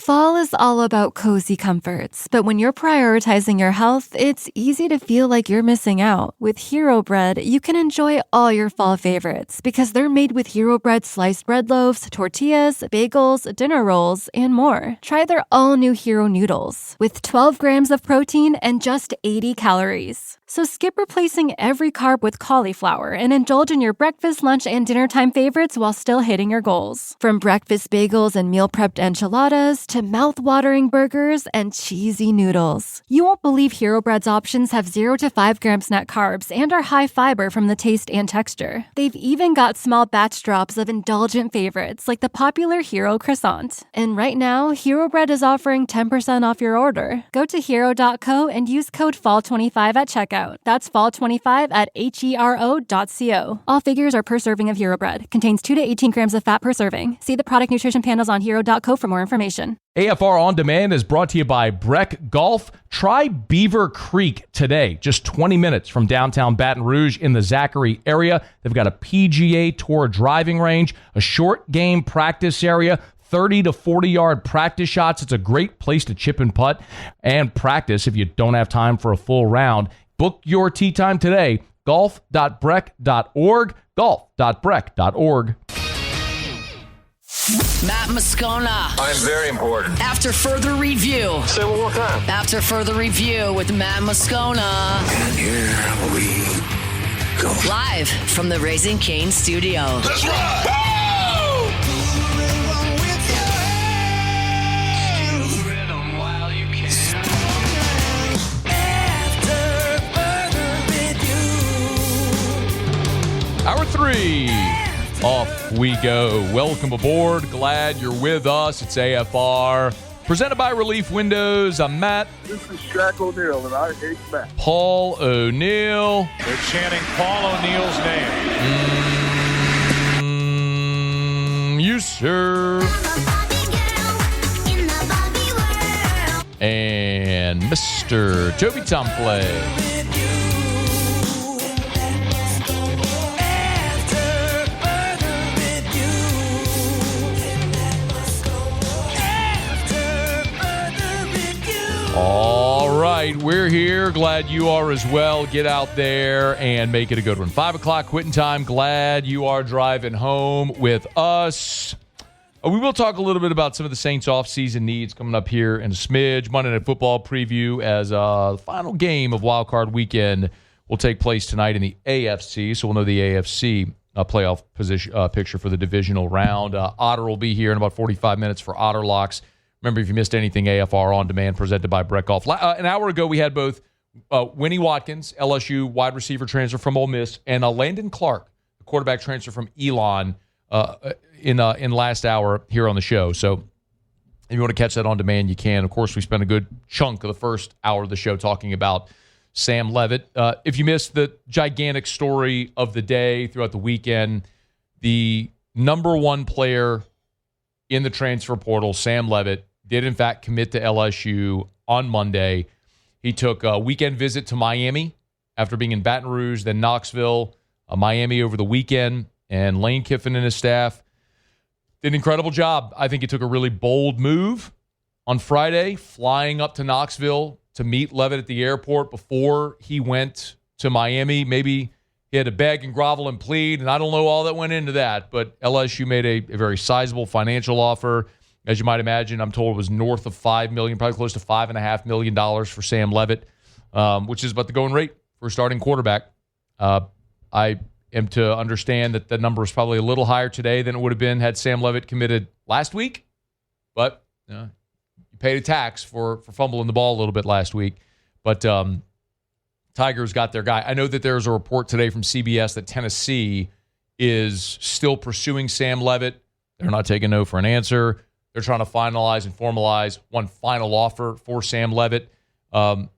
Fall is all about cozy comforts, but when you're prioritizing your health, it's easy to feel like you're missing out. With Hero Bread, you can enjoy all your fall favorites because they're made with Hero Bread sliced bread loaves, tortillas, bagels, dinner rolls, and more. Try their all-new Hero Noodles with 12 grams of protein and just 80 calories. So skip replacing every carb with cauliflower and indulge in your breakfast, lunch, and dinner time favorites while still hitting your goals. From breakfast bagels and meal prepped enchiladas to mouth-watering burgers and cheesy noodles. You won't believe Hero Bread's options have 0 to 5 grams net carbs and are high fiber from the taste and texture. They've even got small batch drops of indulgent favorites like the popular Hero Croissant. And right now, Hero Bread is offering 10% off your order. Go to hero.co and use code FALL25 at checkout. That's fall25 at hero.co. All figures are per serving of Hero Bread. Contains 2 to 18 grams of fat per serving. See the product nutrition panels on hero.co for more information. AFR On Demand is brought to you by Breck Golf. Try Beaver Creek today, just 20 minutes from downtown Baton Rouge in the Zachary area. They've got a PGA Tour driving range, a short game practice area, 30 to 40-yard practice shots. It's a great place to chip and putt and practice if you don't have time for a full round. Book your tee time today, golf.breck.org, golf.breck.org. Matt Moscona. I'm very important. After further review. Say it one more time. After further review with Matt Moscona. And here we go. Live from the Raising Cane studio. Let's ride! Hour 3, off we go. Welcome aboard. Glad you're with us. It's AFR, presented by Relief Windows. I'm Matt. This is Shaq O'Neal, and I hate Matt. Paul O'Neal. They're chanting Paul O'Neal's name. You, sir. And Mr. Toby Tomplay. All right, we're here. Glad you are as well. Get out there and make it a good one. 5 o'clock quitting time. Glad you are driving home with us. We will talk a little bit about some of the Saints offseason needs coming up here in a smidge. Monday Night Football preview as the final game of Wild Card Weekend will take place tonight in the AFC. So we'll know the AFC playoff position picture for the divisional round. Otter will be here in about 45 minutes for Otter Locks. Remember, if you missed anything, AFR On Demand presented by Breck Golf. An hour ago, we had both Winnie Watkins, LSU wide receiver transfer from Ole Miss, and Landon Clark, the quarterback transfer from Elon, in last hour here on the show. So if you want to catch that on demand, you can. Of course, we spent a good chunk of the first hour of the show talking about Sam Leavitt. If you missed the gigantic story of the day throughout the weekend, the number one player in the transfer portal, Sam Leavitt, did in fact commit to LSU on Monday. He took a weekend visit to Miami after being in Baton Rouge, then Knoxville, Miami over the weekend, and Lane Kiffin and his staff did an incredible job. I think he took a really bold move on Friday, flying up to Knoxville to meet Leavitt at the airport before he went to Miami. Maybe he had to beg and grovel and plead, and I don't know all that went into that, but LSU made a very sizable financial offer. As you might imagine, I'm told it was north of $5 million, probably close to $5.5 million for Sam Leavitt, which is about the going rate for a starting quarterback. I am to understand that the number is probably a little higher today than it would have been had Sam Leavitt committed last week, but you paid a tax for fumbling the ball a little bit last week. But Tigers got their guy. I know that there's a report today from CBS that Tennessee is still pursuing Sam Leavitt. They're not taking no for an answer. They're trying to finalize and formalize one final offer for Sam Leavitt. The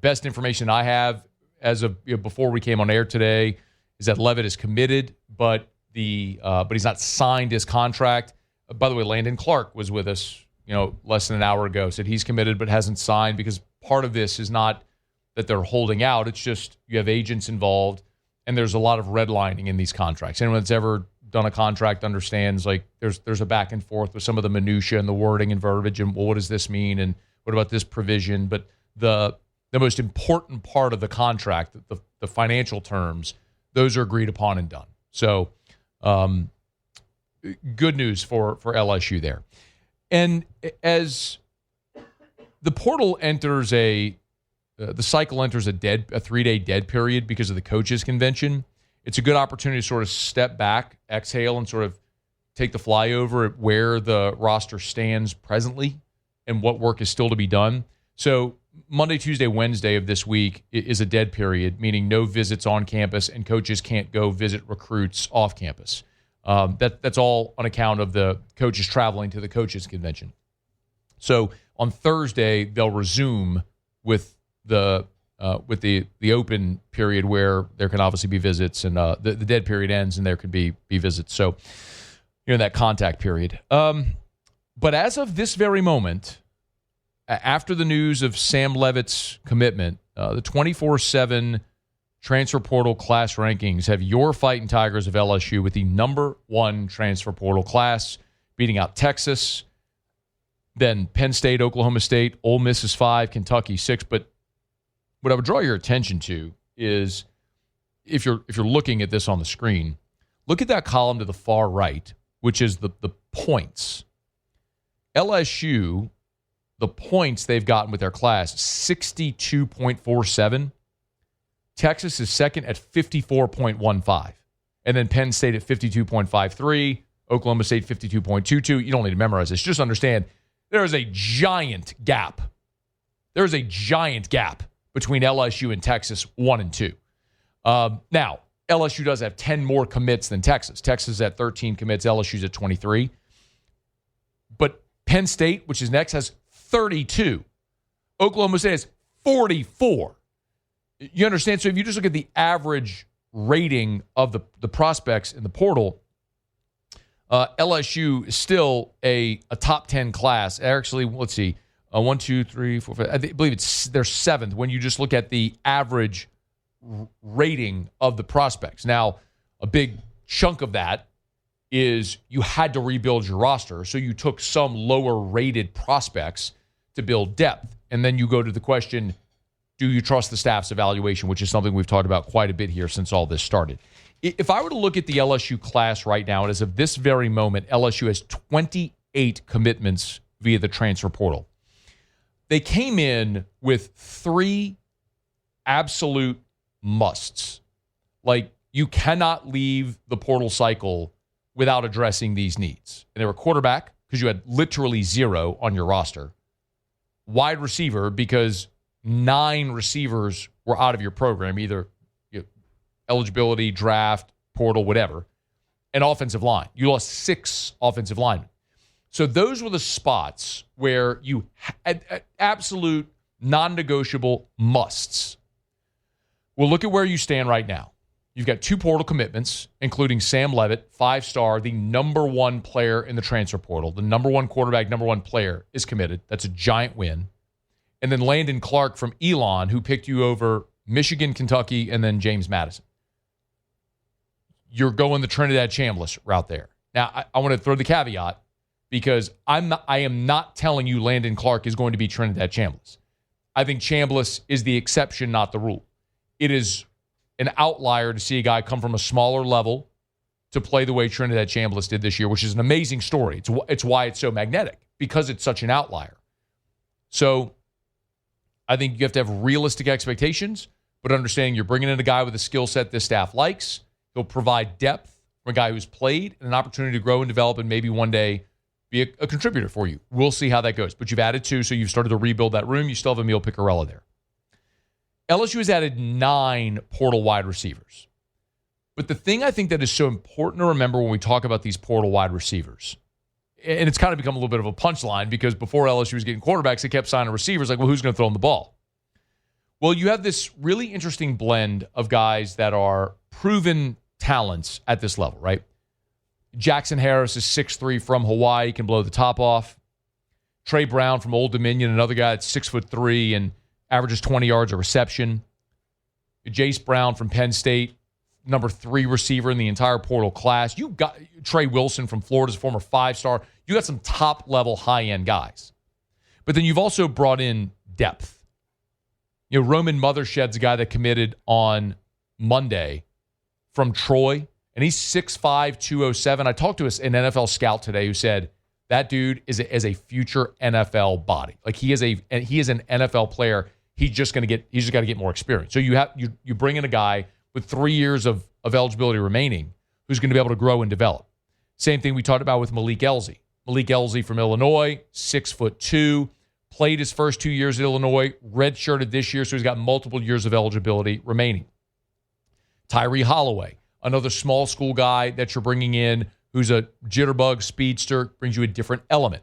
best information I have as of before we came on air today is that Leavitt is committed, but he's not signed his contract. By the way, Landon Clark was with us, less than an hour ago. Said he's committed but hasn't signed because part of this is not that they're holding out. It's just you have agents involved, and there's a lot of redlining in these contracts. Anyone that's ever done a contract understands like there's a back and forth with some of the minutia and the wording and verbiage and, well, what does this mean and what about this provision? But the most important part of the contract, the financial terms, those are agreed upon and done. So good news for LSU there. And as the portal enters the cycle enters a 3-day dead period because of the coaches convention, it's a good opportunity to sort of step back, exhale, and sort of take the flyover at where the roster stands presently and what work is still to be done. So Monday, Tuesday, Wednesday of this week is a dead period, meaning no visits on campus and coaches can't go visit recruits off campus. That's all on account of the coaches traveling to the coaches convention. So on Thursday, they'll resume with the open period where there can obviously be visits, and the dead period ends and there could be visits. So you're in that contact period. But as of this very moment, after the news of Sam Leavitt's commitment, the 24/7 transfer portal class rankings have your Fighting Tigers of LSU with the number 1 transfer portal class, beating out Texas, then Penn State, Oklahoma State, Ole Miss is 5, Kentucky 6. But what I would draw your attention to is, if you're looking at this on the screen, look at that column to the far right, which is the points. LSU, the points they've gotten with their class, 62.47. Texas is second at 54.15. And then Penn State at 52.53. Oklahoma State 52.22. You don't need to memorize this. Just understand there is a giant gap. There is a giant gap between LSU and Texas 1 and 2. Now, LSU does have 10 more commits than Texas. Texas is at 13 commits. LSU's at 23. But Penn State, which is next, has 32. Oklahoma State has 44. You understand? So if you just look at the average rating of the prospects in the portal, LSU is still a top 10 class. Actually, let's see. 1, 2, 3, 4, 5. I believe they're 7th when you just look at the average rating of the prospects. Now, a big chunk of that is you had to rebuild your roster, so you took some lower-rated prospects to build depth. And then you go to the question, do you trust the staff's evaluation, which is something we've talked about quite a bit here since all this started. If I were to look at the LSU class right now, and as of this very moment, LSU has 28 commitments via the transfer portal. They came in with 3 absolute musts. Like, you cannot leave the portal cycle without addressing these needs. And they were quarterback, because you had literally 0 on your roster. Wide receiver, because 9 receivers were out of your program, either eligibility, draft, portal, whatever. And offensive line. You lost 6 offensive linemen. So those were the spots where you had absolute non-negotiable musts. Well, look at where you stand right now. You've got 2 portal commitments, including Sam Leavitt, 5-star, the number 1 player in the transfer portal. The number 1 quarterback, number 1 player is committed. That's a giant win. And then Landon Clark from Elon, who picked you over Michigan, Kentucky, and then James Madison. You're going the Trinidad Chambliss route there. Now, I want to throw the caveat, because I am not telling you Landon Clark is going to be Trinidad Chambliss. I think Chambliss is the exception, not the rule. It is an outlier to see a guy come from a smaller level to play the way Trinidad Chambliss did this year, which is an amazing story. It's why it's so magnetic, because it's such an outlier. So I think you have to have realistic expectations, but understanding you're bringing in a guy with a skill set this staff likes. He'll provide depth for a guy who's played and an opportunity to grow and develop and maybe one day be a contributor for you. We'll see how that goes. But you've added 2, so you've started to rebuild that room. You still have Emil Picarella there. LSU has added 9 portal wide receivers. But the thing I think that is so important to remember when we talk about these portal wide receivers, and it's kind of become a little bit of a punchline, because before LSU was getting quarterbacks, they kept signing receivers. Like, well, who's going to throw them the ball? Well, you have this really interesting blend of guys that are proven talents at this level, right? Jackson Harris is 6'3" from Hawaii, can blow the top off. Trey Brown from Old Dominion, another guy that's 6'3" and averages 20 yards a reception. Jace Brown from Penn State, number 3 receiver in the entire portal class. You got Trey Wilson from Florida's a former 5-star. You got some top-level, high-end guys. But then you've also brought in depth. Roman Mothershed's a guy that committed on Monday from Troy, and he's 6'5", 207. I talked to an NFL scout today who said that dude is a future NFL body. Like he is an NFL player. He's just got to get more experience. So you bring in a guy with 3 years of eligibility remaining who's going to be able to grow and develop. Same thing we talked about with Malik Elzy. Malik Elzy from Illinois, 6'2", played his first 2 years at Illinois, redshirted this year, so he's got multiple years of eligibility remaining. Tyree Holloway, another small school guy that you're bringing in who's a jitterbug speedster, brings you a different element.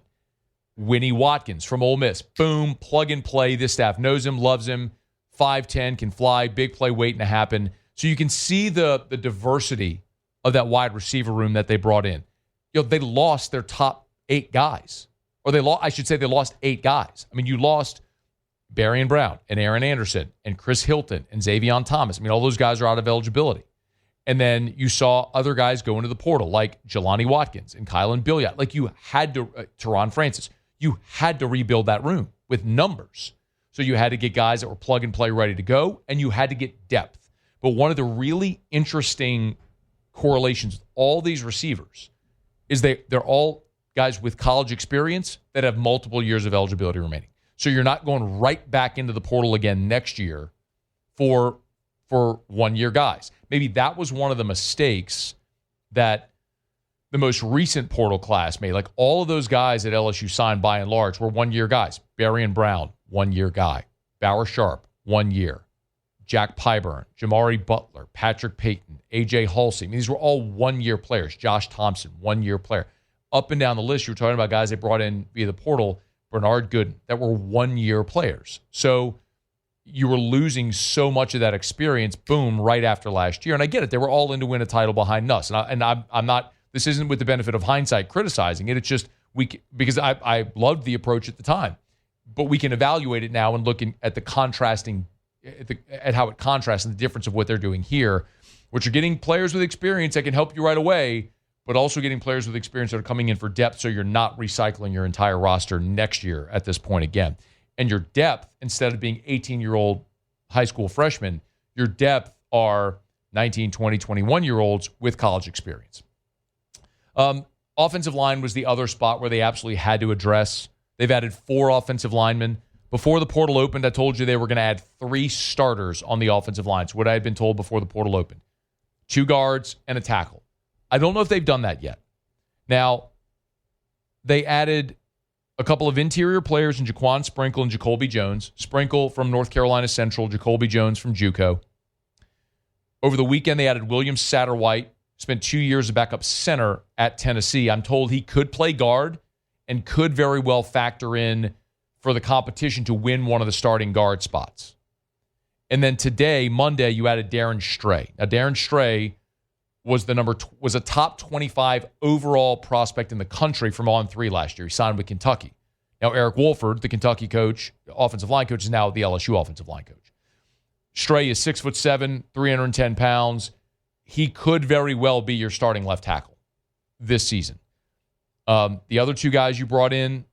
Winnie Watkins from Ole Miss. Boom, plug and play. This staff knows him, loves him. 5'10", can fly, big play waiting to happen. So you can see the diversity of that wide receiver room that they brought in. They lost their top 8 guys. Or they lost 8 guys. I mean, you lost Barian Brown and Aaron Anderson and Chris Hilton and Xavion Thomas. I mean, all those guys are out of eligibility. And then you saw other guys go into the portal like Jelani Watkins and Kylan Billiot. Like you had to, Teron Francis, you had to rebuild that room with numbers. So you had to get guys that were plug and play ready to go, and you had to get depth. But one of the really interesting correlations with all these receivers is they're all guys with college experience that have multiple years of eligibility remaining. So you're not going right back into the portal again next year for 1-year guys. Maybe that was one of the mistakes that the most recent portal class made. Like all of those guys that LSU signed by and large were 1-year guys. Barian Brown, 1-year guy. Bauer Sharp, 1 year. Jack Pyburn, Jamari Butler, Patrick Payton, A.J. Halsey. I mean, these were all 1-year players. Josh Thompson, 1-year player. Up and down the list, you were talking about guys they brought in via the portal, Bernard Gooden, that were 1-year players. So you were losing so much of that experience, boom, right after last year. And I get it. They were all in to win a title behind us. And I'm not, this isn't with the benefit of hindsight criticizing it. It's just, because I loved the approach at the time. But we can evaluate it now and look at the contrasting, at how it contrasts and the difference of what they're doing here, which are getting players with experience that can help you right away, but also getting players with experience that are coming in for depth so you're not recycling your entire roster next year at this point again. And your depth, instead of being 18-year-old high school freshmen, your depth are 19, 20, 21-year-olds with college experience. Offensive line was the other spot where they absolutely had to address. They've added 4 offensive linemen. Before the portal opened, I told you they were going to add 3 starters on the offensive line. So what I had been told before the portal opened. 2 guards and a tackle. I don't know if they've done that yet. Now, they added a couple of interior players in Jaquan Sprinkle and Jacoby Jones. Sprinkle from North Carolina Central, Jacoby Jones from JUCO. Over the weekend, they added William Satterwhite, spent 2 years as backup center at Tennessee. I'm told he could play guard and could very well factor in for the competition to win one of the starting guard spots. And then today, Monday, you added Darren Stray. Now, Darren Stray was a top 25 overall prospect in the country from On3 last year. He signed with Kentucky. Now, Eric Wolford, the Kentucky coach, offensive line coach, is now the LSU offensive line coach. Stray is 6'7", 310 pounds. He could very well be your starting left tackle this season. The other 2 guys you brought in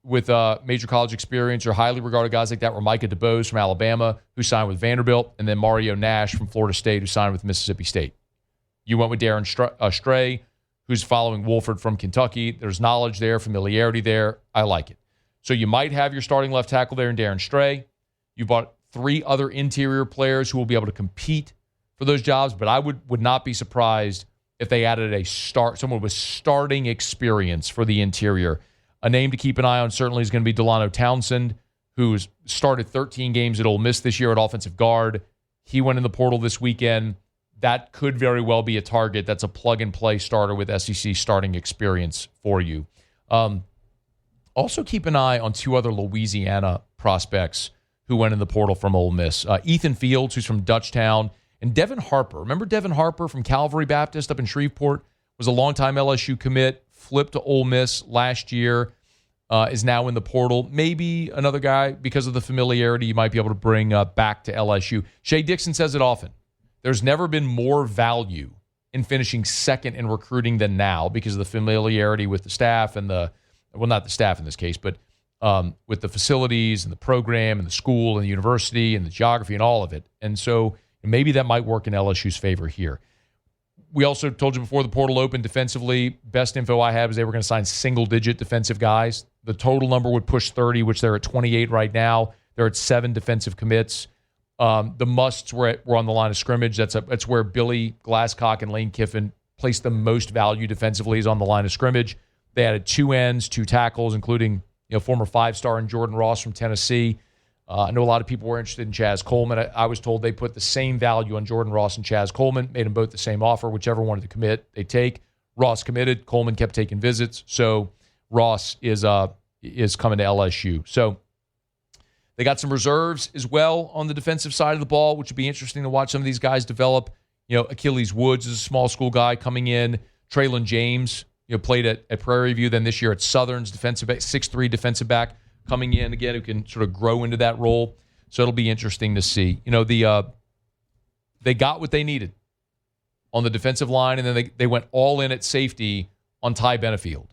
with major college experience or highly regarded guys like that were Micah DeBose from Alabama, who signed with Vanderbilt, and then Mario Nash from Florida State, who signed with Mississippi State. You went with Darren Stray, who's following Wolford from Kentucky. There's knowledge there, familiarity there. I like it. So you might have your starting left tackle there in Darren Stray. You bought 3 other interior players who will be able to compete for those jobs, but I would not be surprised if they added someone with starting experience for the interior. A name to keep an eye on certainly is going to be Delano Townsend, who's started 13 games at Ole Miss this year at offensive guard. He went in the portal this weekend. That could very well be a target that's a plug-and-play starter with SEC starting experience for you. Also keep an eye on 2 other Louisiana prospects who went in the portal from Ole Miss. Ethan Fields, who's from Dutchtown, and Devin Harper. Remember Devin Harper from Calvary Baptist up in Shreveport? Was a longtime LSU commit, flipped to Ole Miss last year, is now in the portal. Maybe another guy, because of the familiarity, you might be able to bring back to LSU. Shea Dixon says it often. There's never been more value in finishing second in recruiting than now because of the familiarity with the staff and not the staff in this case, but with the facilities and the program and the school and the university and the geography and all of it. And so maybe that might work in LSU's favor here. We also told you before the portal opened defensively. Best info I had was they were going to sign single-digit defensive guys. The total number would push 30, which they're at 28 right now. They're at 7 defensive commits. The musts were on the line of scrimmage. That's where Billy Glasscock and Lane Kiffin placed the most value defensively, is on the line of scrimmage. They added 2 ends, 2 tackles, including former 5-star and Jordan Ross from Tennessee. I know a lot of people were interested in Chaz Coleman. I was told they put the same value on Jordan Ross and Chaz Coleman, made them both the same offer. Whichever wanted to commit, they take. Ross committed. Coleman kept taking visits. So Ross is coming to LSU. So they got some reserves as well on the defensive side of the ball, which would be interesting to watch some of these guys develop. Achilles Woods is a small school guy coming in. Traylon James, played at Prairie View, then this year at Southern's defensive back, 6'3" defensive back, coming in again, who can sort of grow into that role. So it'll be interesting to see. They got what they needed on the defensive line, and then they went all in at safety on Ty Benefield.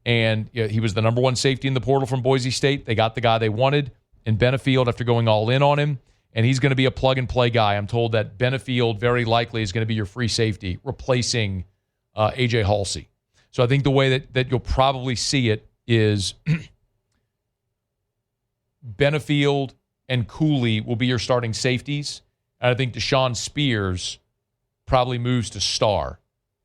And he was the number 1 safety in the portal from Boise State. They got the guy they wanted in Benefield after going all in on him, and he's going to be a plug-and-play guy. I'm told that Benefield very likely is going to be your free safety, replacing A.J. Halsey. So I think the way that you'll probably see it is Benefield and Cooley will be your starting safeties. And I think Deshaun Spears probably moves to star.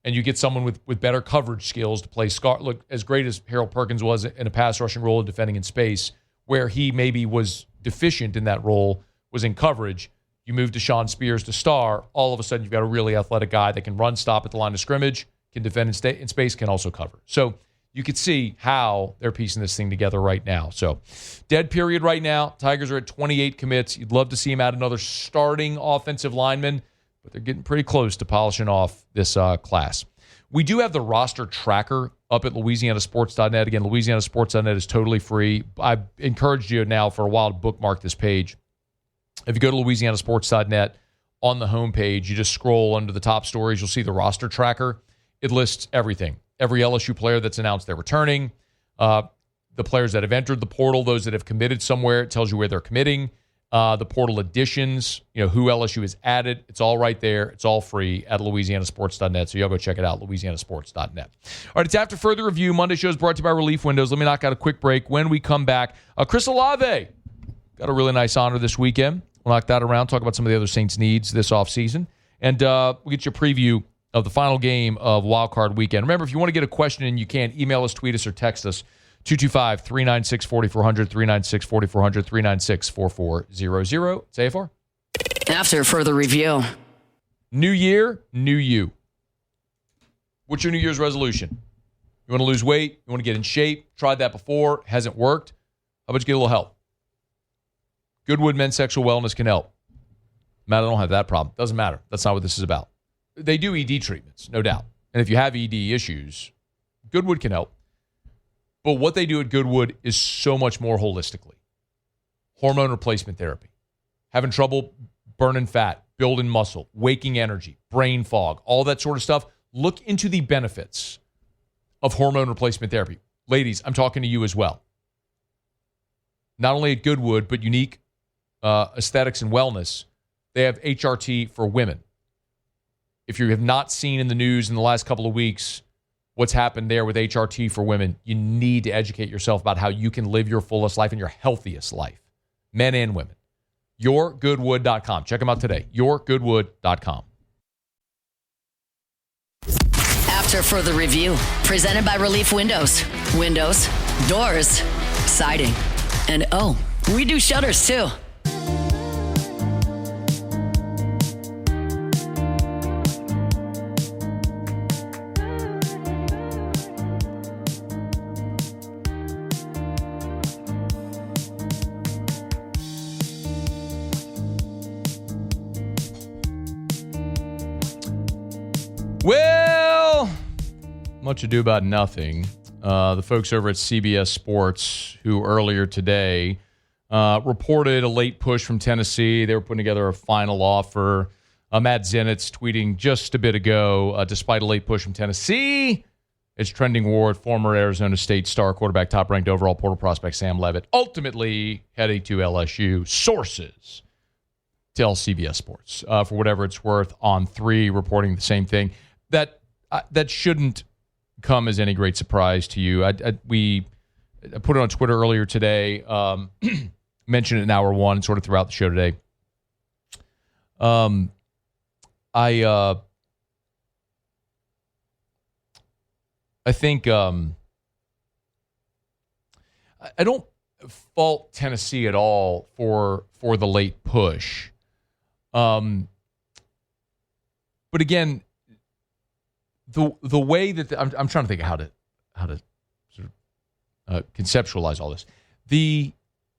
And you get someone with better coverage skills to play star. Look, as great as Harold Perkins was in a pass rushing role and defending in space, where he maybe was deficient in that role was in coverage. You move Deshaun Spears to star, all of a sudden you've got a really athletic guy that can run, stop at the line of scrimmage, can defend in space, can also cover. So you could see how they're piecing this thing together right now. So dead period right now. Tigers are at 28 commits. You'd love to see him add another starting offensive lineman, but they're getting pretty close to polishing off this class. We do have the roster tracker up at LouisianaSports.net. Again, LouisianaSports.net is totally free. I've encouraged you now for a while to bookmark this page. If you go to LouisianaSports.net, on the homepage, you just scroll under the top stories, you'll see the roster tracker. It lists everything. Every LSU player that's announced they're returning, the players that have entered the portal, those that have committed somewhere, it tells you where they're committing, the portal additions, who LSU has added. It's all right there. It's all free at LouisianaSports.net. So y'all go check it out, LouisianaSports.net. All right, it's After Further Review. Monday show is brought to you by Relief Windows. Let me knock out a quick break. When we come back, Chris Olave got a really nice honor this weekend. We'll knock that around, talk about some of the other Saints' needs this offseason. And we'll get you a preview of the final game of Wild Card Weekend. Remember, if you want to get a question in, you can email us, tweet us, or text us, 225-396-4400, 396-4400, 396-4400. It's AFR. After Further Review. New year, new you. What's your New Year's resolution? You want to lose weight? You want to get in shape? Tried that before. Hasn't worked. How about you get a little help? Goodwood Men's Sexual Wellness can help. Matt, I don't have that problem. Doesn't matter. That's not what this is about. They do ED treatments, no doubt. And if you have ED issues, Goodwood can help. But what they do at Goodwood is so much more holistically. Hormone replacement therapy. Having trouble burning fat, building muscle, waking energy, brain fog, all that sort of stuff. Look into the benefits of hormone replacement therapy. Ladies, I'm talking to you as well. Not only at Goodwood, but Unique Aesthetics and Wellness, they have HRT for women. If you have not seen in the news in the last couple of weeks what's happened there with HRT for women, you need to educate yourself about how you can live your fullest life and your healthiest life, men and women. YourGoodwood.com. Check them out today. YourGoodwood.com. After Further Review, presented by Relief Windows. Windows, doors, siding, and we do shutters too. Well, much ado about nothing. The folks over at CBS Sports, who earlier today reported a late push from Tennessee. They were putting together a final offer. Matt Zenitz tweeting just a bit ago, despite a late push from Tennessee, it's trending ward, former Arizona State star quarterback, top-ranked overall portal prospect Sam Leavitt, ultimately heading to LSU. Sources tell CBS Sports, for whatever it's worth, on 3 reporting the same thing. That shouldn't come as any great surprise to you. I put it on Twitter earlier today, mentioned it in hour 1, sort of throughout the show today. I think I don't fault Tennessee at all for the late push. But again, the way that I'm trying to think of how to sort of conceptualize all this. The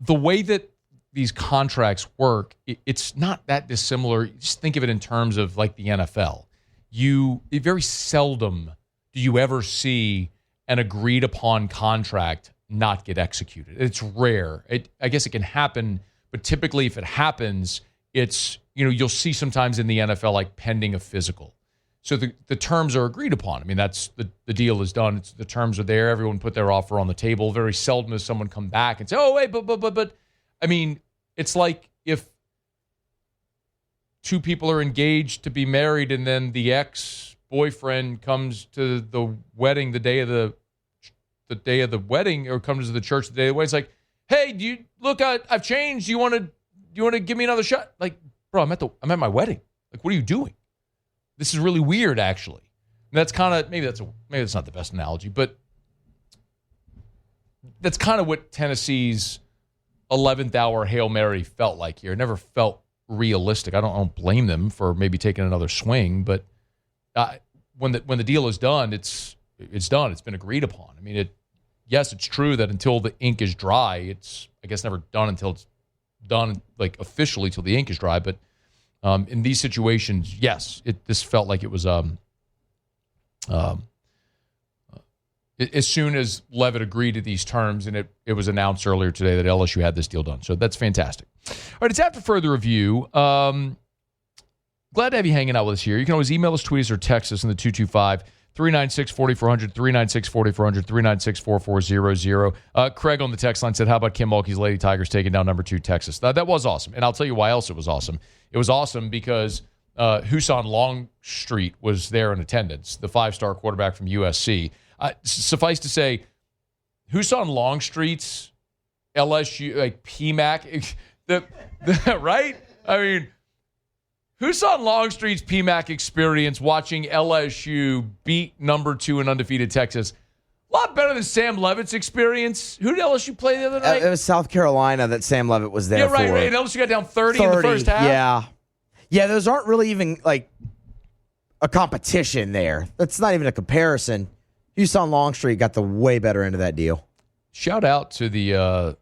way that these contracts work, it's not that dissimilar. Just think of it in terms of like the NFL. It very seldom do you ever see an agreed upon contract not get executed. It's rare. I guess it can happen, but typically if it happens, it's, you'll see sometimes in the NFL like pending a physical. So the terms are agreed upon. I mean, that's the deal is done. The terms are there. Everyone put their offer on the table. Very seldom does someone come back and say, oh, wait, but, I mean, it's like if 2 people are engaged to be married and then the ex-boyfriend comes to the wedding the day of the wedding, or comes to the church the day of the wedding. It's like, hey, I've changed. Do you want to give me another shot? Like, bro, I'm at my wedding. Like, what are you doing? This is really weird, actually. And that's kind of, maybe that's not the best analogy, but that's kind of what Tennessee's 11th hour Hail Mary felt like here. It never felt realistic. I don't blame them for maybe taking another swing, but when the deal is done, it's done. It's been agreed upon. I mean, yes, it's true that until the ink is dry, it's, I guess, never done until it's done like officially till the ink is dry. But in these situations, yes, this felt like it was as soon as Leavitt agreed to these terms, and it was announced earlier today that LSU had this deal done. So that's fantastic. All right, it's after further review. Glad to have you hanging out with us here. You can always email us, tweet us, or text us in the 225-396-4400, 396-4400, 396-4400. Craig on the text line said, how about Kim Mulkey's Lady Tigers taking down number 2 Texas? That was awesome, and I'll tell you why else it was awesome. It was awesome because Houston Longstreet was there in attendance, the 5-star quarterback from USC. Suffice to say, Houston Longstreet's LSU, like PMAC, right? I mean, Houston Longstreet's PMAC experience watching LSU beat number 2 and undefeated Texas, a lot better than Sam Leavitt's experience. Who did LSU play the other night? It was South Carolina that Sam Leavitt was there for. Yeah, right. And LSU got down 30 in the first half. Yeah, those aren't really even like a competition there. That's not even a comparison. Houston Longstreet got the way better end of that deal. Shout out to the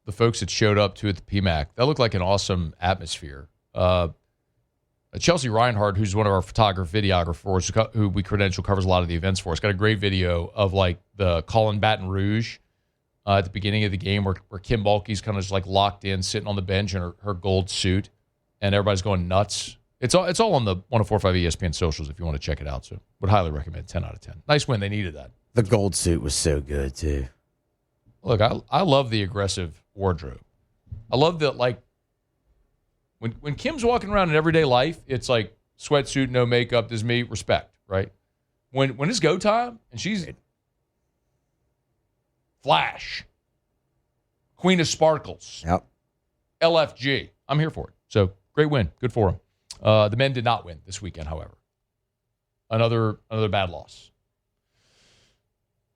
folks that showed up to at the PMAC. That looked like an awesome atmosphere. Chelsea Reinhardt, who's one of our videographers, who we credential, covers a lot of the events for us, got a great video of like the call in Baton Rouge at the beginning of the game where Kim Mulkey's kind of just like locked in, sitting on the bench in her gold suit, and everybody's going nuts. It's all on the 104.5 ESPN socials if you want to check it out. So would highly recommend. 10 out of 10. Nice win. They needed that. The gold suit was so good too. Look, I love the aggressive wardrobe. I love that, like, when Kim's walking around in everyday life, it's like sweatsuit, no makeup, this is me, respect, right? When it's go time and she's flash, Queen of Sparkles, yep, LFG, I'm here for it. So great win. Good for them. The men did not win this weekend, however. Another bad loss.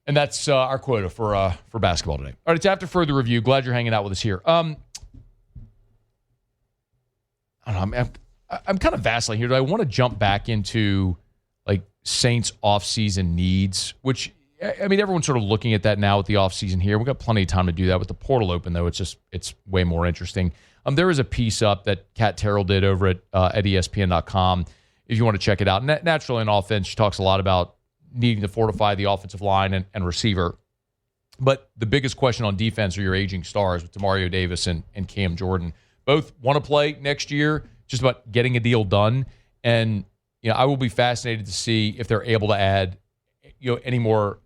And that's our quota for basketball today. All right, it's after further review. Glad you're hanging out with us here. I don't know. I'm kind of vacillating here. Do I want to jump back into like Saints offseason needs? Which, I mean, everyone's sort of looking at that now with the offseason here. We've got plenty of time to do that. With the portal open, though, it's way more interesting. There is a piece up that Kat Terrell did over at ESPN.com if you want to check it out. Naturally, in offense, she talks a lot about needing to fortify the offensive line and receiver. But the biggest question on defense are your aging stars with Demario Davis and Cam Jordan. Both want to play next year, just about getting a deal done. And I will be fascinated to see if they're able to add any more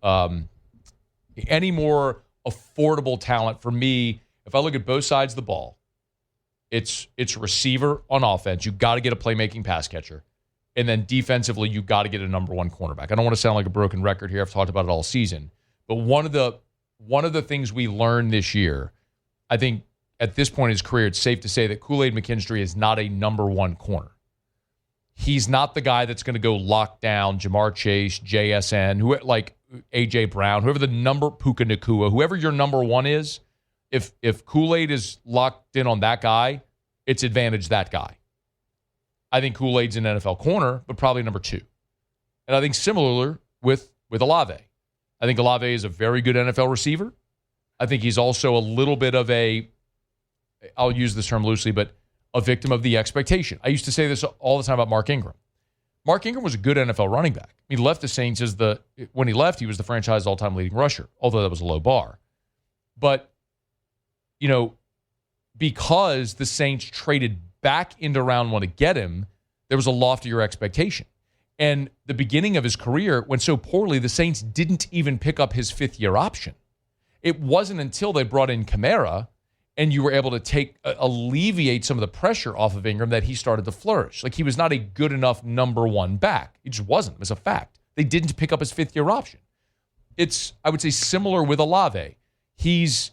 affordable talent. For me, if I look at both sides of the ball, it's receiver on offense. You got to get a playmaking pass catcher. And then defensively, you got to get a number one cornerback. I don't want to sound like a broken record here. I've talked about it all season. But one of the things we learned this year, I think at this point in his career, it's safe to say that Kool-Aid McKinstry is not a number one corner. He's not the guy that's going to go lock down Jamar Chase, JSN, like A.J. Brown, whoever the number, Puka Nacua, whoever your number one is. If Kool-Aid is locked in on that guy, it's advantage that guy. I think Kool-Aid's an NFL corner, but probably number two. And I think similar with Olave. I think Olave is a very good NFL receiver. I think he's also a little bit of I'll use this term loosely, but a victim of the expectation. I used to say this all the time about Mark Ingram. Mark Ingram was a good NFL running back. He left the Saints when he left, he was the franchise all-time leading rusher, although that was a low bar. But, because the Saints traded back into round one to get him, there was a loftier expectation. And the beginning of his career went so poorly, the Saints didn't even pick up his fifth-year option. It wasn't until they brought in Kamara and you were able to alleviate some of the pressure off of Ingram that he started to flourish. Like, he was not a good enough number one back. He just wasn't. It was a fact. They didn't pick up his fifth-year option. It's, I would say, similar with Olave. He's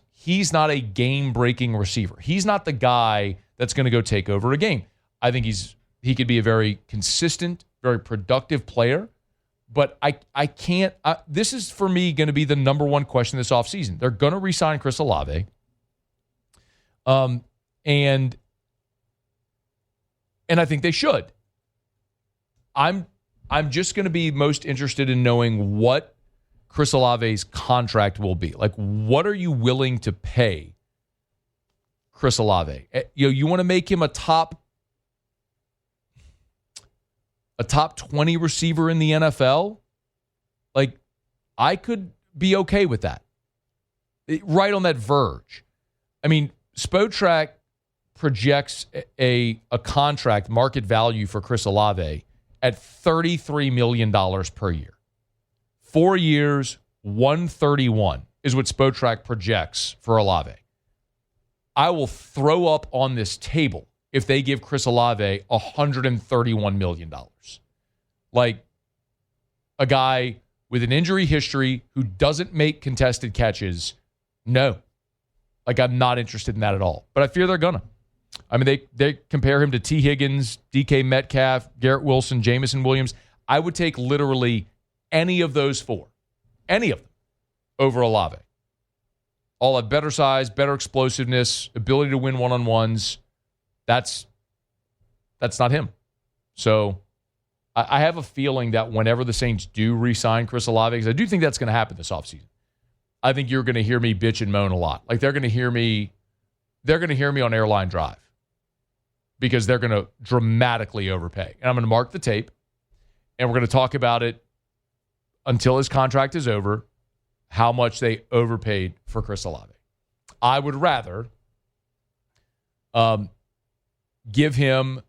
not a game-breaking receiver. He's not the guy that's going to go take over a game. I think he could be a very consistent, very productive player, but I can't. This is, for me, going to be the number one question this offseason. They're going to re-sign Chris Olave. And I think they should. I'm just going to be most interested in knowing what Chris Olave's contract will be. Like, what are you willing to pay Chris Olave? You want to make him a top 20 receiver in the NFL? Like, I could be okay with that. Right on that verge. I mean, Spotrac projects a contract market value for Chris Olave at $33 million per year. 4 years, $131 is what Spotrac projects for Olave. I will throw up on this table if they give Chris Olave $131 million. Like, a guy with an injury history who doesn't make contested catches, no. Like, I'm not interested in that at all. But I fear they're gonna. I mean, they compare him to T. Higgins, DK Metcalf, Garrett Wilson, Jamison Williams. I would take literally any of those four, any of them, over Olave. All have better size, better explosiveness, ability to win one-on-ones. That's not him. So I have a feeling that whenever the Saints do re-sign Chris Olave, because I do think that's going to happen this offseason, I think you're going to hear me bitch and moan a lot. Like, they're going to hear me on Airline Drive because they're going to dramatically overpay. And I'm going to mark the tape, and we're going to talk about it until his contract is over, how much they overpaid for Chris Olave. I would rather give him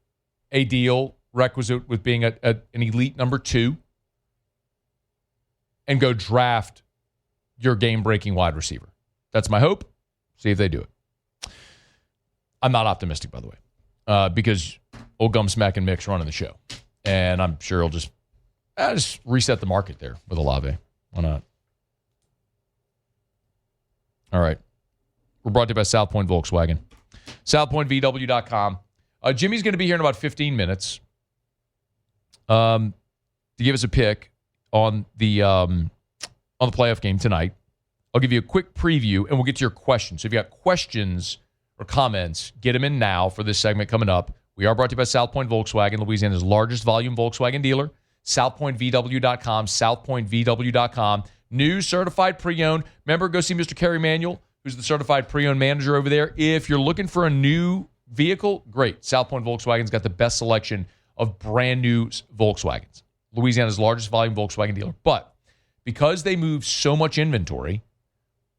a deal requisite with being an elite number two and go draft your game-breaking wide receiver. That's my hope. See if they do it. I'm not optimistic, by the way, because old Gumsmack and Mick's running the show. And I'm sure he'll just reset the market there with Olave. Why not? All right. We're brought to you by South Point Volkswagen. SouthPointVW.com. Jimmy's going to be here in about 15 minutes to give us a pick on the playoff game tonight. I'll give you a quick preview, and we'll get to your questions. So if you got questions or comments, get them in now for this segment coming up. We are brought to you by South Point Volkswagen, Louisiana's largest volume Volkswagen dealer. SouthPointVW.com, SouthPointVW.com. New certified pre-owned. Remember, go see Mr. Kerry Manuel, who's the certified pre-owned manager over there. If you're looking for a new vehicle, great. South Point Volkswagen's got the best selection of brand new Volkswagens. Louisiana's largest volume Volkswagen dealer. But because they move so much inventory,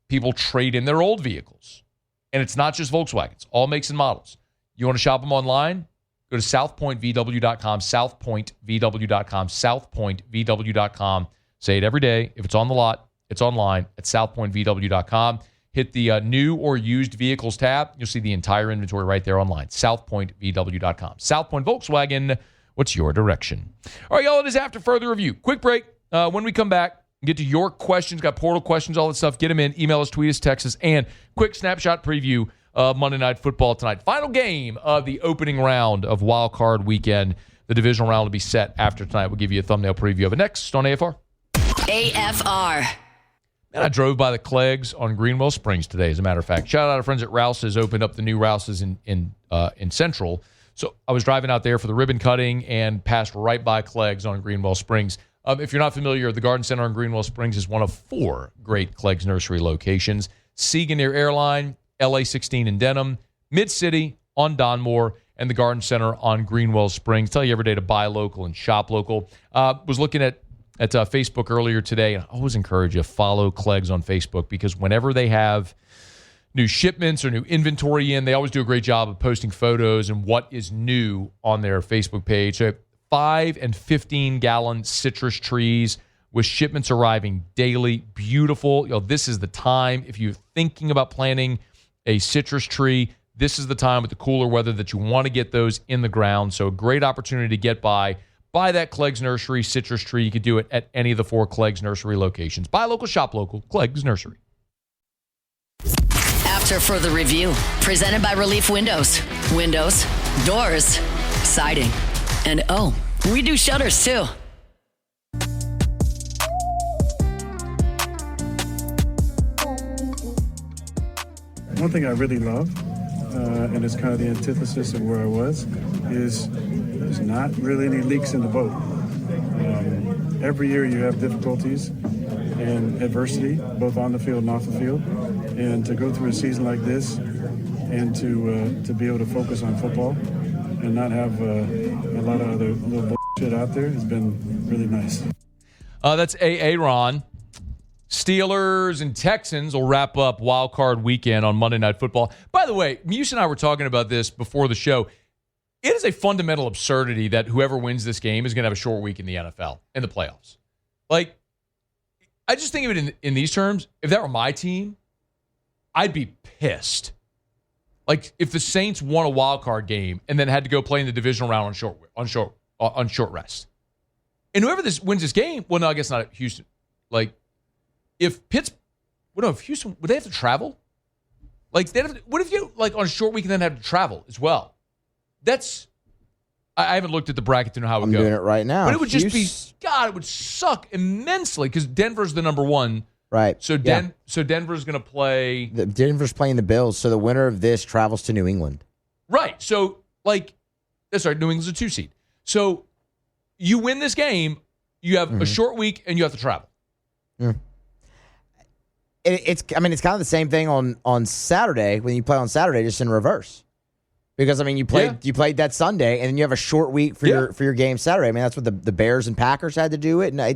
people trade in their old vehicles. And it's not just Volkswagens, all makes and models. You want to shop them online? Go to southpointvw.com, southpointvw.com, southpointvw.com. Say it every day. If it's on the lot, it's online at southpointvw.com. Hit the new or used vehicles tab. You'll see the entire inventory right there online. southpointvw.com. South Point Volkswagen, what's your direction? All right, y'all, it is after further review. Quick break. When we come back, get to your questions. Got portal questions, all that stuff. Get them in. Email us, tweet us, text us, and quick snapshot preview of Monday Night Football tonight. Final game of the opening round of Wild Card weekend. The divisional round will be set after tonight. We'll give you a thumbnail preview of it next on AFR. AFR. And I drove by the Cleggs on Greenwell Springs today, as a matter of fact. Shout out to friends at Rouse's. Opened up the new Rouse's in Central. So I was driving out there for the ribbon cutting and passed right by Cleggs on Greenwell Springs. If you're not familiar, the Garden Center on Greenwell Springs is one of 4 great Cleggs Nursery locations. Siegen near Airline, LA16 in Denham, Mid-City on Donmore, and the Garden Center on Greenwell Springs. Tell you every day to buy local and shop local. Was looking at Facebook earlier today. I always encourage you to follow Cleggs on Facebook because whenever they have new shipments or new inventory in, they always do a great job of posting photos and what is new on their Facebook page. So 5 and 15-gallon citrus trees with shipments arriving daily. Beautiful. This is the time. If you're thinking about planting a citrus tree, this is the time with the cooler weather that you want to get those in the ground. So a great opportunity to get by that Cleggs Nursery citrus tree. You could do it at any of the 4 Cleggs Nursery locations. Buy local, shop local. Cleggs Nursery. After further review, presented by Relief Windows. Windows, doors, siding, and we do shutters too. One thing I really love, and it's kind of the antithesis of where I was, is there's not really any leaks in the boat. Every year you have difficulties and adversity, both on the field and off the field. And to go through a season like this and to be able to focus on football and not have a lot of other little bullshit out there has been really nice. That's Ron. Steelers and Texans will wrap up Wild Card weekend on Monday Night Football. By the way, Muse and I were talking about this before the show. It is a fundamental absurdity that whoever wins this game is going to have a short week in the NFL, in the playoffs. Like, I just think of it in these terms. If that were my team, I'd be pissed. Like, if the Saints won a wild card game and then had to go play in the divisional round on short rest. And whoever wins this game, well, no, I guess not at Houston. Like, if Houston, would they have to travel? Like, what if you, like, on a short week and then have to travel as well? I haven't looked at the bracket to know how it would go. I'm doing it right now. But it would just be, God, it would suck immensely because Denver's the number 1. Right. So Denver's going to play. Denver's playing the Bills, so the winner of this travels to New England. Right. So, that's right, New England's a 2 seed. So you win this game, you have a short week, and you have to travel. Mm. It's kind of the same thing on Saturday when you play on Saturday, just in reverse. Because you played that Sunday, and then you have a short week for your game Saturday. I mean, that's what the Bears and Packers had to do it, and I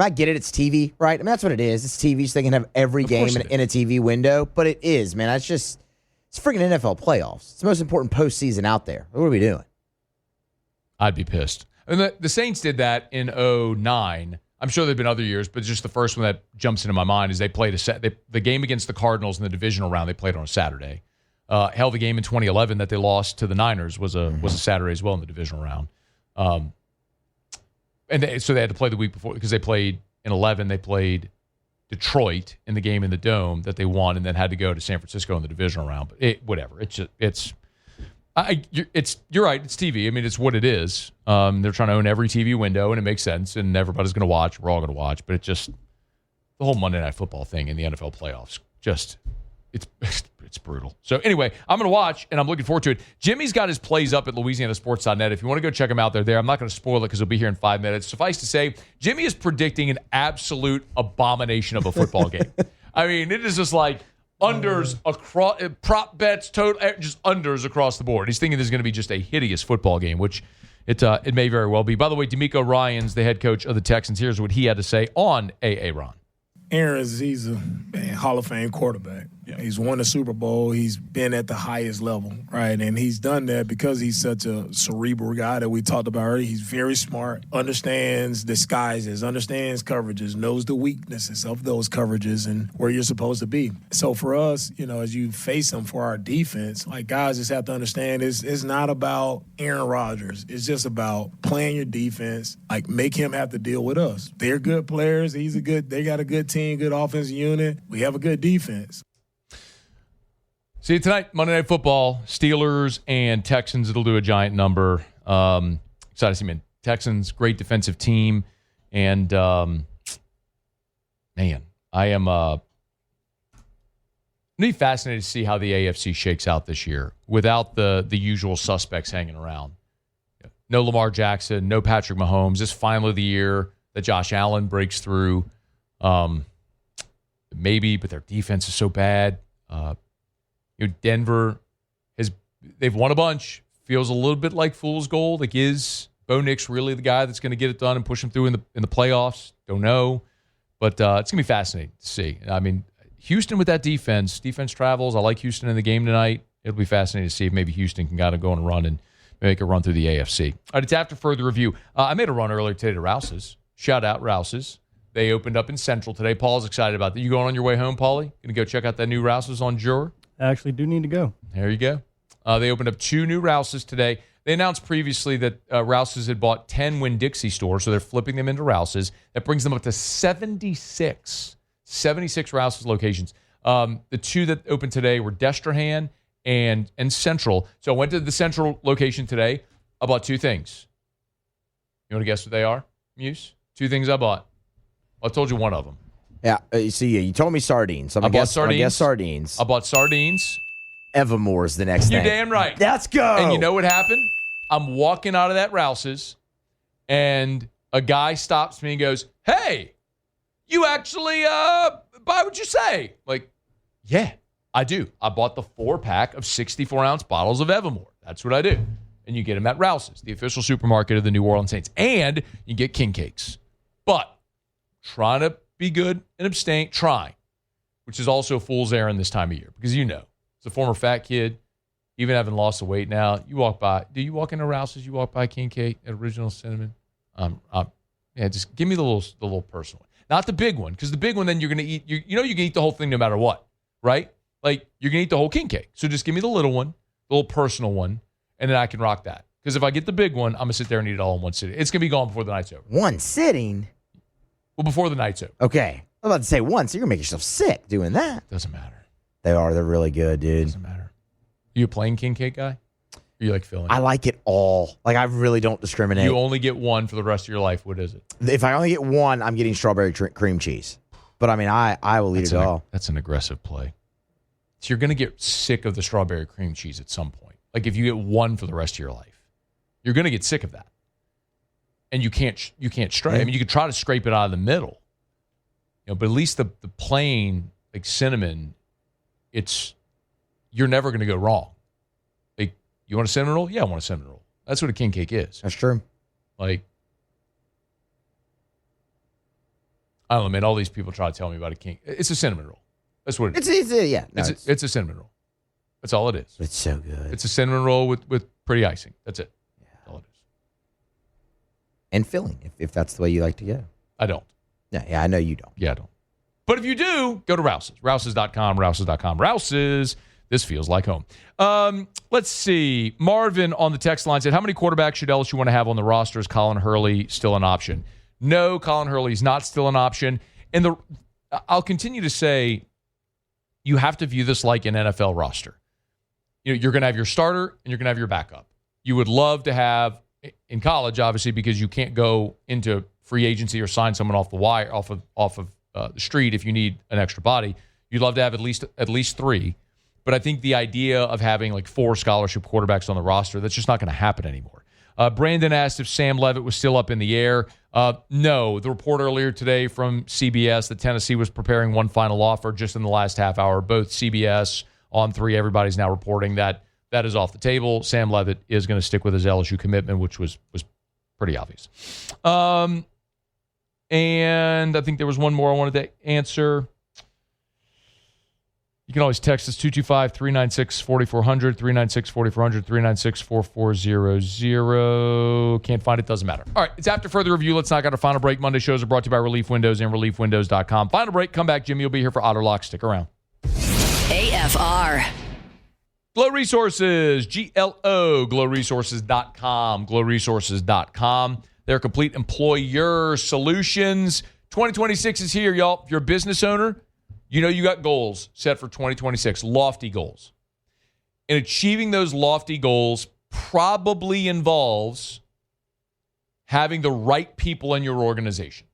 get it. It's TV, right? I mean, that's what it is. It's TV, so they can have every game in a TV window. But it is, man. It's freaking NFL playoffs. It's the most important postseason out there. What are we doing? I'd be pissed. And the Saints did that in 2009. I'm sure there have been other years, but just the first one that jumps into my mind is they played the game against the Cardinals in the divisional round. They played on a Saturday. The game in 2011 that they lost to the Niners was a Saturday as well in the divisional round. So they had to play the week before because they played in 11. They played Detroit in the game in the Dome that they won, and then had to go to San Francisco in the divisional round. But whatever. You're right. It's TV. I mean, it's what it is. They're trying to own every TV window, and it makes sense. And everybody's going to watch. We're all going to watch. But the whole Monday Night Football thing in the NFL playoffs, it's brutal. So anyway, I'm going to watch, and I'm looking forward to it. Jimmy's got his plays up at LouisianaSports.net. If you want to go check him out, they're there. I'm not going to spoil it because he'll be here in 5 minutes. Suffice to say, Jimmy is predicting an absolute abomination of a football game. I mean, it is just like unders across, prop bets, total, just unders across the board. He's thinking there's going to be just a hideous football game, which it may very well be. By the way, D'Amico Ryans, the head coach of the Texans, here's what he had to say on Ron. Aaron, he's a Hall of Fame quarterback. He's won a Super Bowl. He's been at the highest level, right? And he's done that because he's such a cerebral guy that we talked about earlier. He's very smart, understands disguises, understands coverages, knows the weaknesses of those coverages and where you're supposed to be. So for us, as you face him for our defense, like guys just have to understand it's not about Aaron Rodgers. It's just about playing your defense, like make him have to deal with us. They're good players. They got a good team, good offensive unit. We have a good defense. See you tonight, Monday Night Football, Steelers and Texans. It'll do a giant number. Excited to see, man. Texans, great defensive team. And, man, I am really fascinated to see how the AFC shakes out this year without the usual suspects hanging around. No Lamar Jackson, no Patrick Mahomes. This is finally the year that Josh Allen breaks through. Maybe, but their defense is so bad. Denver they've won a bunch. Feels a little bit like fool's gold. Like, is Bo Nix really the guy that's going to get it done and push them through in the playoffs? Don't know, but it's going to be fascinating to see. I mean, Houston with that defense travels. I like Houston in the game tonight. It'll be fascinating to see if maybe Houston can kind of go on a run and make a run through the AFC. All right, it's after further review. I made a run earlier today to Rouse's. Shout out Rouse's. They opened up in Central today. Paul's excited about that. You going on your way home, Paulie? Going to go check out that new Rouse's on Juror? I actually do need to go. There you go. They opened up 2 new Rouse's today. They announced previously that Rouse's had bought 10 Winn-Dixie stores, so they're flipping them into Rouse's. That brings them up to 76 Rouse's locations. The 2 that opened today were Destrehan and Central. So I went to the Central location today. I bought 2 things. You want to guess what they are, Muse? 2 things I bought. Well, I told you one of them. Yeah, you told me sardines. I bought sardines. I guess sardines. I bought sardines. Evermore's the next You're thing. damn right. Let's go. And you know what happened? I'm walking out of that Rouse's, and a guy stops me and goes, "Hey, you actually buy what you say?" Like, yeah, I do. I bought the 4-pack of 64-ounce bottles of Evermore. That's what I do. And you get them at Rouse's, the official supermarket of the New Orleans Saints. And you get king cakes. But trying to be good and abstain, trying, which is also fool's errand this time of year. Because as a former fat kid, even having lost the weight now, you walk by. Do you walk into Rouse's? You walk by king cake at Original Cinnamon? Just give me the little personal one. Not the big one, because the big one, then you're going to eat. You can eat the whole thing no matter what, right? Like, you're going to eat the whole king cake. So just give me the little one, the little personal one, and then I can rock that. Because if I get the big one, I'm going to sit there and eat it all in one sitting. It's going to be gone before the night's over. One sitting? Well, before the night's over. Okay. I was about to say once. So you're going to make yourself sick doing that. Doesn't matter. They're really good, dude. Doesn't matter. Are you a plain king cake guy? Or you like filling? I like it all. Like, I really don't discriminate. You only get one for the rest of your life. What is it? If I only get one, I'm getting strawberry cream cheese. But, I mean, I will eat it all. That's an aggressive play. So you're going to get sick of the strawberry cream cheese at some point. Like, if you get one for the rest of your life, you're going to get sick of that. And you can't scrape. I mean, you could try to scrape it out of the middle. But at least the plain, like, cinnamon, you're never going to go wrong. Like, you want a cinnamon roll? Yeah, I want a cinnamon roll. That's what a king cake is. That's true. Like, I don't know, man. All these people try to tell me about a king. It's a cinnamon roll. That's what it is. It's a cinnamon roll. That's all it is. It's so good. It's a cinnamon roll with pretty icing. That's it. Yeah. That's all it is. And filling, if that's the way you like to go. I don't. Yeah, I know you don't. Yeah, I don't. But if you do, go to Rouse's. Rouse's.com, Rouse's.com. Rouse's, this feels like home. Let's see. Marvin on the text line said, how many quarterbacks should LSU want to have on the roster? Is Colin Hurley still an option? No, Colin Hurley is not still an option. And I'll continue to say, you have to view this like an NFL roster. You're going to have your starter and you're going to have your backup. You would love to have, in college, obviously, because you can't go into free agency or sign someone off the wire, off of the street if you need an extra body. You'd love to have at least 3. But I think the idea of having like 4 scholarship quarterbacks on the roster, that's just not going to happen anymore. Brandon asked if Sam Leavitt was still up in the air. No. The report earlier today from CBS that Tennessee was preparing one final offer just in the last half hour. Both CBS, On 3, everybody's now reporting that is off the table. Sam Leavitt is going to stick with his LSU commitment, which was pretty obvious. And I think there was one more I wanted to answer. You can always text us 225-396-4400, 396-4400, 396-4400. Can't find it, doesn't matter. All right, it's after further review. Let's knock out our final break. Monday shows are brought to you by Relief Windows and reliefwindows.com. Final break, come back. Jimmy will be here for Otterlock. Stick around. AFR. Glow Resources, GLO, glowresources.com, glowresources.com. They're complete employer solutions. 2026 is here, y'all. If you're a business owner, you know you got goals set for 2026, lofty goals. And achieving those lofty goals probably involves having the right people in your organization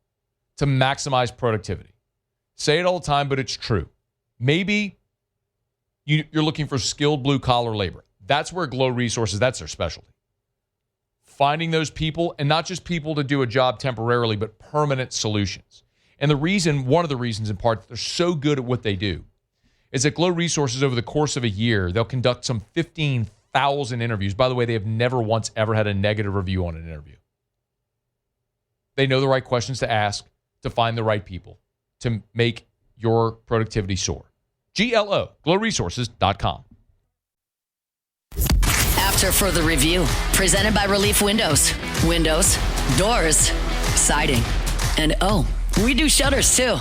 to maximize productivity. Say it all the time, but it's true. Maybe you're looking for skilled blue-collar labor. That's where Glow Resources, that's their specialty. Finding those people, and not just people to do a job temporarily, but permanent solutions. And one of the reasons in part, that they're so good at what they do is that Glow Resources, over the course of a year, they'll conduct some 15,000 interviews. By the way, they have never once ever had a negative review on an interview. They know the right questions to ask to find the right people to make your productivity soar. GLO, glowresources.com. After further review, presented by Relief Windows. Windows, doors, siding, and we do shutters too.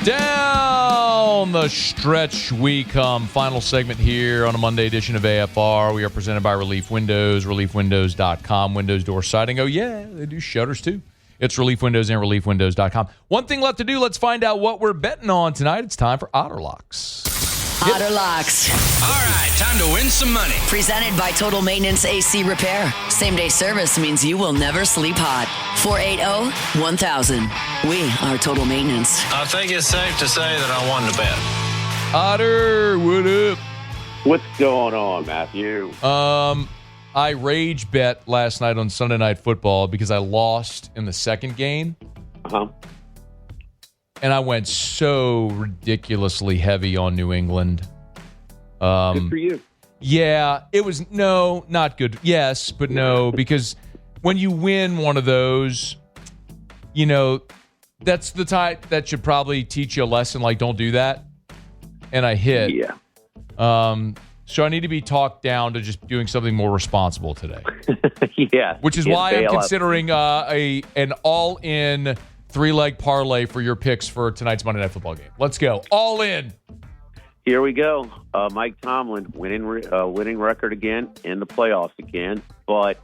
Down the stretch we come. Final segment here on a Monday edition of AFR. We are presented by Relief Windows, reliefwindows.com. Windows, door, siding. Oh, yeah, they do shutters too. It's Relief Windows and reliefwindows.com. One thing left to do. Let's find out what we're betting on tonight. It's time for Otterlocks. Otterlocks. All right, time to win some money. Presented by Total Maintenance AC Repair. Same-day service means you will never sleep hot. 480-1000. We are Total Maintenance. I think it's safe to say that I won the bet. Otter, what up? What's going on, Matthew? I rage bet last night on Sunday Night Football because I lost in the second game. Uh-huh. And I went so ridiculously heavy on New England. Good for you. Yeah, it was not good. Yes, but no, because when you win one of those, that's the type that should probably teach you a lesson, like don't do that. And I hit. Yeah. So I need to be talked down to just doing something more responsible today. Yeah. Which is why I'm considering an all-in 3-leg parlay for your picks for tonight's Monday Night Football game. Let's go. All in. Here we go. Mike Tomlin winning record again in the playoffs again, but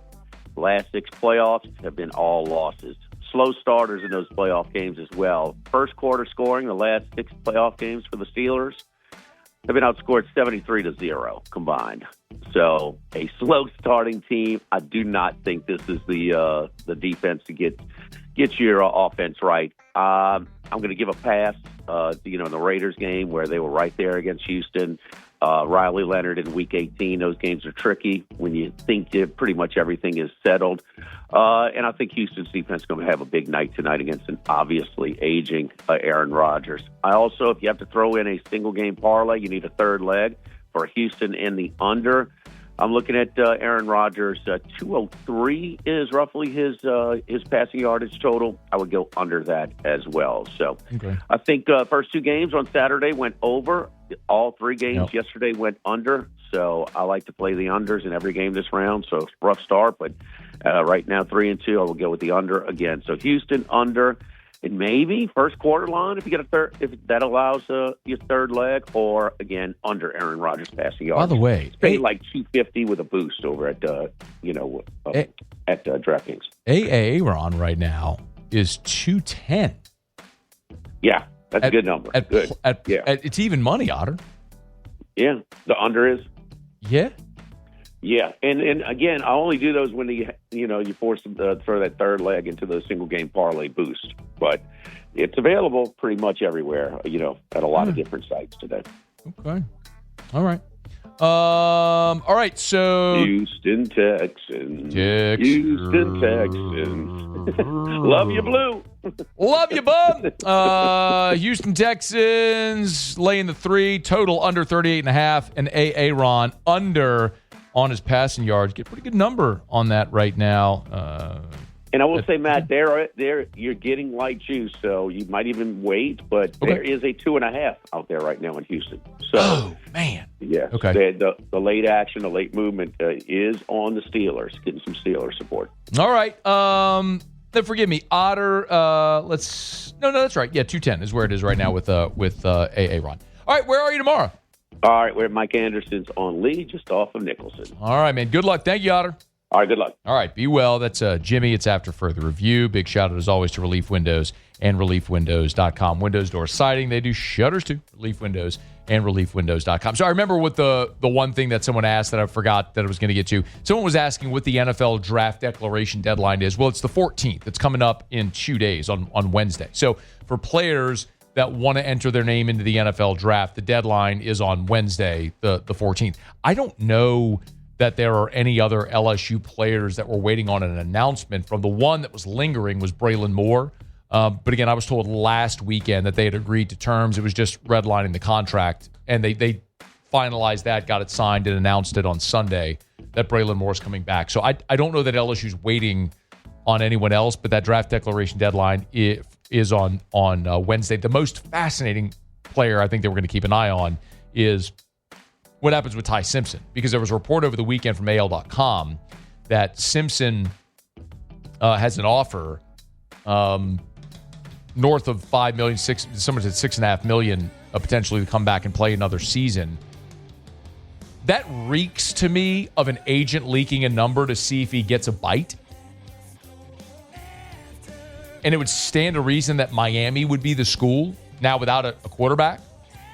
last 6 playoffs have been all losses. Slow starters in those playoff games as well. First quarter scoring, the last 6 playoff games for the Steelers have been outscored 73-0 combined. So a slow starting team. I do not think this is the defense to get your offense right. I'm going to give a pass. In the Raiders game where they were right there against Houston. Riley Leonard in Week 18. Those games are tricky when you think pretty much everything is settled. And I think Houston's defense is going to have a big night tonight against an obviously aging Aaron Rodgers. I also, if you have to throw in a single game parlay, you need a third leg for Houston in the under. I'm looking at Aaron Rodgers. 203 is roughly his passing yardage total. I would go under that as well. So okay. I think first 2 games on Saturday went over. All 3 games yesterday went under. So I like to play the unders in every game this round. So it's a rough start, but right now 3-2, I will go with the under again. So Houston under. And maybe first quarter line if you get a third, if that allows your third leg, or again under Aaron Rodgers passing yards. By the way, it's paid like $250 with a boost over at at DraftKings. Aaron right now is 210. Yeah, that's a good number. Good. It's even money, Otter. Yeah, the under is. Yeah. Yeah, and again, I only do those when you force them to throw that third leg into the single game parlay boost. But it's available pretty much everywhere, at a lot of different sites today. Okay. All right. All right. So Houston Texans. Houston Texans. Love you, blue. Love you, bub. Houston Texans laying the 3, total under 38.5, and Aaron under on his passing yards. Get a pretty good number on that right now. And I will say, Matt, there you're getting light juice, so you might even wait. But there is a 2.5 out there right now in Houston. So, man, yeah, okay. The late action, the late movement is on the Steelers, getting some Steelers support. All right. Then forgive me, Otter. No, that's right. Yeah, 210 is where it is right now with AA Ron. All right, where are you tomorrow? All right, we're at Mike Anderson's on Lee, just off of Nicholson. All right, man. Good luck. Thank you, Otter. All right, good luck. All right, be well. That's Jimmy. It's after further review. Big shout out, as always, to Relief Windows and ReliefWindows.com. Windows door siding. They do shutters too. Relief Windows and ReliefWindows.com. So I remember what the one thing that someone asked that I forgot that I was going to get to. Someone was asking what the NFL draft declaration deadline is. Well, it's the 14th. It's coming up in 2 days on Wednesday. So for players that want to enter their name into the NFL draft, the deadline is on Wednesday, the 14th. I don't know that there are any other LSU players that were waiting on an announcement from. The one that was lingering was Braylon Moore. But again, I was told last weekend that they had agreed to terms. It was just redlining the contract, and they finalized that, got it signed, and announced it on Sunday that Braylon Moore is coming back. So I don't know that LSU's waiting on anyone else, but that draft declaration deadline is on Wednesday. The most fascinating player I think that we're going to keep an eye on is what happens with Ty Simpson, because there was a report over the weekend from AL.com that Simpson has an offer north of $5 million, someone said $6.5 million, potentially to come back and play another season. That reeks to me of an agent leaking a number to see if he gets a bite. And it would stand to reason that Miami would be the school now without a quarterback.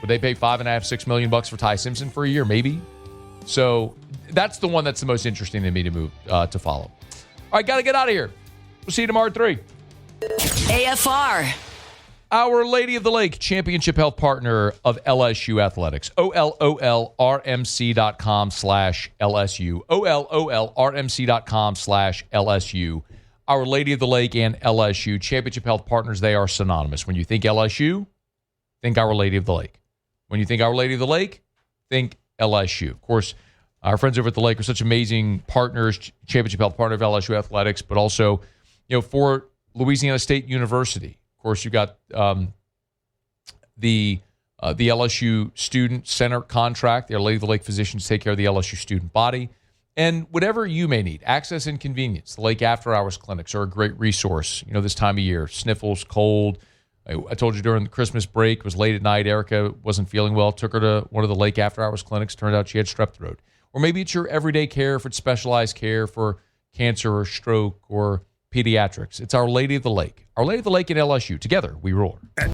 Would they pay $5.5-6 million for Ty Simpson for a year? Maybe. So that's the one that's the most interesting to me to move to follow. All right, got to get out of here. We'll see you tomorrow at 3. AFR. Our Lady of the Lake Championship Health Partner of LSU Athletics. OLOLRMC.com/LSU. OLOLRMC.com/LSU. Our Lady of the Lake and LSU Championship Health Partners, they are synonymous. When you think LSU, think Our Lady of the Lake. When you think Our Lady of the Lake, think LSU. Of course, our friends over at the Lake are such amazing partners, Championship Health Partner of LSU Athletics, but also, for Louisiana State University. Of course, you got the LSU Student Center contract. The Our Lady of the Lake physicians take care of the LSU student body. And whatever you may need, access and convenience, the Lake After Hours clinics are a great resource, this time of year. Sniffles, cold. I told you during the Christmas break, it was late at night. Erica wasn't feeling well. Took her to one of the Lake After Hours clinics. Turned out she had strep throat. Or maybe it's your everyday care, if it's specialized care for cancer or stroke or pediatrics. It's Our Lady of the Lake. Our Lady of the Lake and LSU. Together, we roar. At